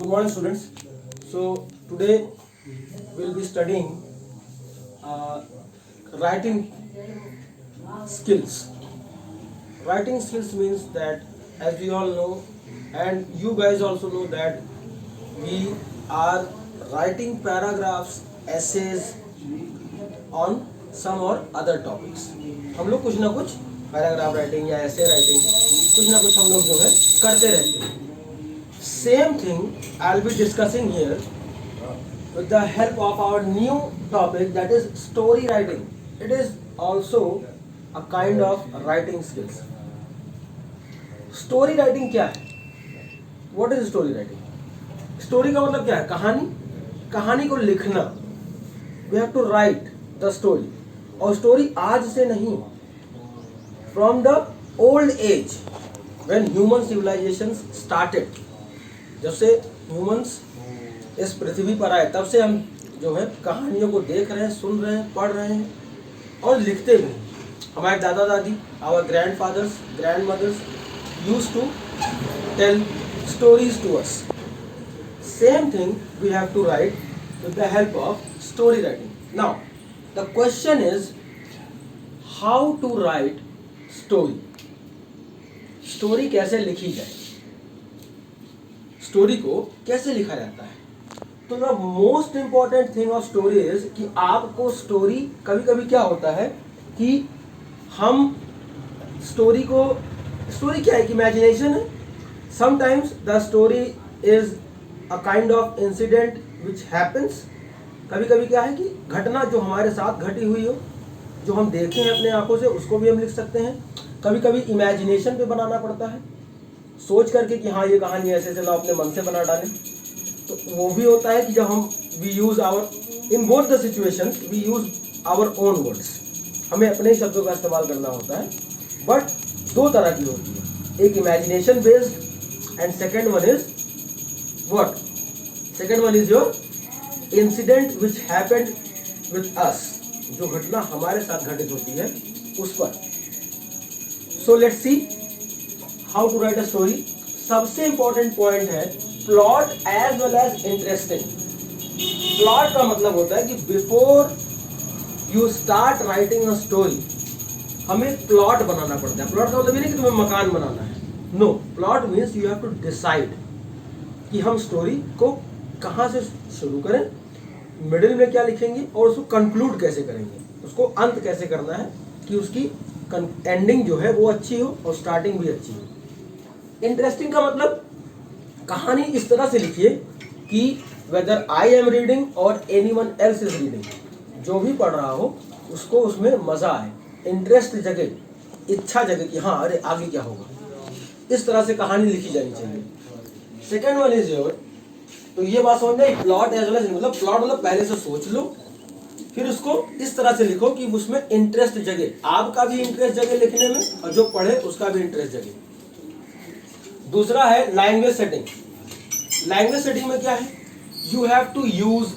Good morning, students. So today we'll be studying writing skills. Writing skills means that, as we all know, and you guys also know that we are writing paragraphs, essays on some or other topics. हम लोग कुछ ना कुछ paragraph writing या ऐसे writing कुछ ना कुछ हम लोग जो है करते रहते हैं. Same thing I'll be discussing here with the help of our new topic, that is story writing. It is also a kind of writing skills. Story writing क्या है? What is story writing? Story का मतलब क्या है? कहानी को लिखना. We have to write the story. और story आज से नहीं, from the old age when human civilizations started, जब से ह्यूमंस इस पृथ्वी पर आए तब से हम जो है कहानियों को देख रहे हैं, सुन रहे हैं, पढ़ रहे हैं और लिखते भी हैं. हमारे दादा दादी, our grandfathers, grandmothers used to tell stories to us. Same thing we have to write with the help of story writing. Now the question is how to write story. स्टोरी कैसे लिखी जाए, story को कैसे लिखा जाता है. तो the most important thing of story is कि आपको स्टोरी, कभी कभी क्या होता है कि हम स्टोरी क्या है, इमेजिनेशन है. Sometimes the story is a kind of incident which happens. कभी कभी क्या है कि घटना जो हमारे साथ घटी हुई हो, जो हम देखें अपने आंखों से, उसको भी हम लिख सकते हैं. कभी कभी इमेजिनेशन पे बनाना पड़ता है, सोच करके कि हाँ ये कहानी ऐसे चला, अपने मन से बना डालें. तो वो भी होता है कि जब हम we use our in both the situations we use our own words. हमें अपने शब्दों का इस्तेमाल करना होता है. बट दो तरह की होती है, एक imagination based and second one is what, second one is your incident which happened with us. जो घटना हमारे साथ घटित होती है उस पर. So let's see how to write a story. सबसे इंपॉर्टेंट पॉइंट है plot as well as interesting. Plot का मतलब होता है कि before you start writing a story हमें प्लॉट बनाना पड़ता है. प्लॉट का मतलब ये नहीं कि तुम्हें मकान बनाना है. No, plot means you have to decide कि हम स्टोरी को कहाँ से शुरू करें, मिडिल में क्या लिखेंगे और उसको कंक्लूड कैसे करेंगे, उसको अंत कैसे करना है कि उसकी एंडिंग जो है वो अच्छी हो और स्टार्टिंग भी अच्छी हो. इंटरेस्टिंग का मतलब कहानी इस तरह से लिखिए कि वेदर आई एम रीडिंग और एनीवन एल्स इज रीडिंग, जो भी पढ़ रहा हो उसको उसमें मजा आए, इंटरेस्ट जगे, इच्छा जगे कि हाँ अरे आगे क्या होगा. इस तरह से कहानी लिखी जानी चाहिए. सेकेंड वन इज योर, तो ये बात समझ में, प्लॉट एज वेल एज, मतलब प्लॉट मतलब पहले से सोच लो, फिर उसको इस तरह से लिखो कि उसमें इंटरेस्ट जगे, आपका भी इंटरेस्ट जगे लिखने में और जो पढ़े उसका भी इंटरेस्ट जगे. दूसरा है लैंग्वेज सेटिंग. लैंग्वेज सेटिंग में क्या है, you have to use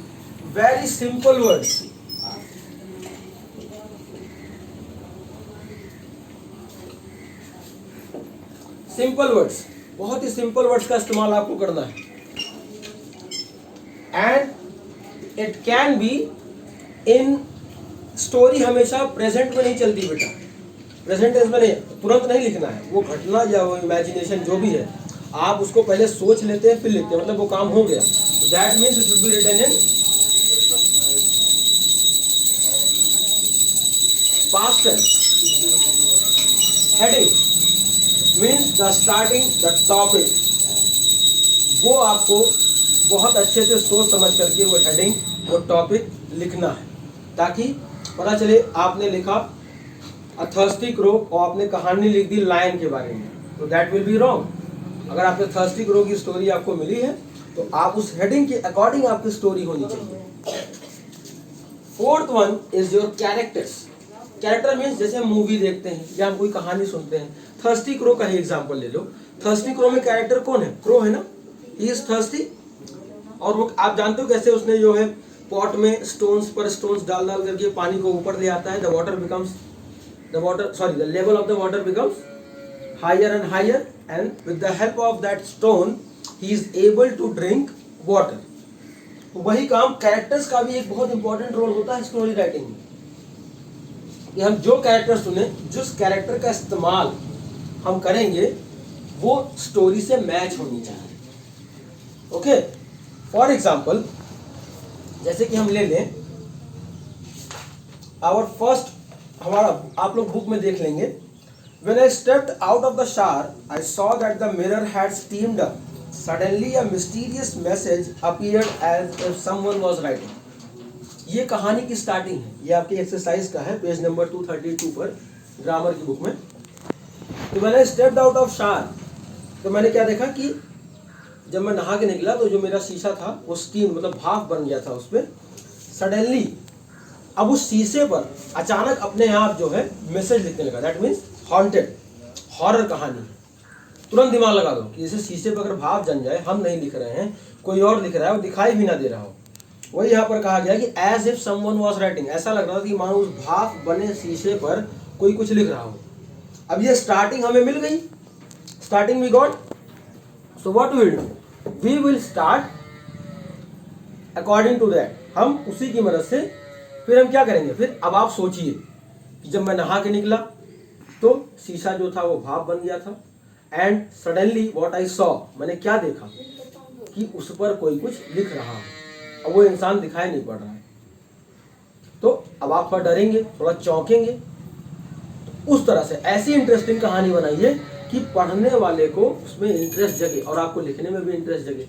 very simple words. Simple words, बहुत ही सिंपल वर्ड्स का इस्तेमाल आपको करना है. And it can be in story, हमेशा प्रेजेंट में नहीं चलती बेटा. प्रेजेंट टेंस में नहीं, तुरंत नहीं लिखना है. वो घटना या वो इमेजिनेशन जो भी है आप उसको पहले सोच लेते हैं फिर लिखते हैं, मतलब वो काम हो गया. That means it should be written in past tense. Heading means the starting the topic. वो आपको बहुत अच्छे से सोच समझ करके वो हेडिंग, वो टॉपिक लिखना है, ताकि पता चले आपने लिखा अ थर्स्टी क्रो और आपने कहानी लिख दी लायन के बारे में, तो दैट विल बी रॉन्ग. अगर आपने थर्स्टी क्रो की स्टोरी आपको मिली है तो आप उस हेडिंग के अकॉर्डिंग आपकी स्टोरी होनी चाहिए. Fourth one is your characters. Character means जैसे हम मूवी देखते हैं या हम कोई कहानी सुनते हैं. थर्स्टी क्रो का ही एग्जाम्पल ले लो. थर्स्टी क्रो में कैरेक्टर कौन है, क्रो है ना, ही इज थर्स्टी. और वो आप जानते हो कैसे उसने जो है पॉट में स्टोन्स पर स्टोन्स डाल डाल करके पानी को ऊपर ले आता है. the level of the water becomes higher and higher, and with the help of that stone he is able to drink water. वही काम कैरेक्टर्स का भी एक बहुत इंपॉर्टेंट रोल होता है स्टोरी राइटिंग में, कि हम जो कैरेक्टर सुने, जिस कैरेक्टर का इस्तेमाल हम करेंगे वो स्टोरी से मैच होनी चाहिए। ओके, फॉर एग्जाम्पल जैसे कि हम ले लें आवर फर्स्ट, हमारा आप लोग बुक में देख लेंगे, when I stepped out of the shower I saw that the mirror had steamed up, suddenly a mysterious message appeared as if someone was writing. ये कहानी की स्टार्टिंग है, ये आपकी एक्सरसाइज का है, पेज नंबर 232 पर ग्रामर की बुक में। तो when I stepped out of shower, तो मैंने क्या देखा कि जब मैं नहा के निकला तो जो मेरा शीशा था वो स्टीम मतलब भाप बन गया था उस पर। सडनली अब उस शीशे पर अचानक अपने आप जो है मैसेज लिखने लगा, दैट मीन्स हॉन्टेड, हॉरर कहानी है। तुरंत दिमाग लगा दो कि जैसे शीशे पर अगर भाप जम जाए, हम नहीं लिख रहे हैं, कोई और लिख रहा है, वो दिखाई भी ना दे रहा हो। वही यहाँ पर कहा गया कि as if someone was writing, ऐसा लग रहा था कि मानो उस भाप बने शीशे पर कोई कुछ लिख रहा हो। अब ये स्टार्टिंग हमें मिल गई, starting we got, so what we will do, we will start according to that, हम उसी की मदद से फिर हम क्या करेंगे। फिर अब आप सोचिए कि जब मैं नहा के निकला तो शीशा जो था वो भाप बन गया था, and suddenly what I saw, मैंने क्या देखा कि उस पर कोई कुछ लिख रहा है, अब वो इंसान दिखाई नहीं पड़ रहा है। तो अब आप थोड़ा डरेंगे, थोड़ा चौंकेंगे। तो उस तरह से ऐसी इंटरेस्टिंग कहानी बनाइए कि पढ़ने वाले को उसमें इंटरेस्ट जगे और आपको लिखने में भी इंटरेस्ट जगे।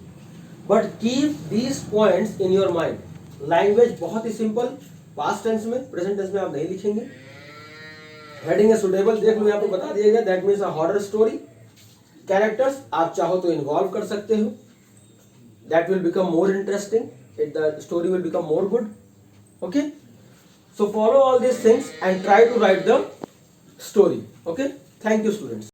But keep these points in your mind. Language बहुत ही सिंपल, पास्ट टेंस में, प्रेजेंट टेंस में आप नहीं लिखेंगे। हेडिंग है सुटेबल, देख लो यहाँ पे बता दिया गया, that means a horror story. Characters आप चाहो तो इन्वॉल्व कर सकते हो, that will become more interesting, the story will become more good. Okay, so follow all these things and try to write the story. Okay, thank you students.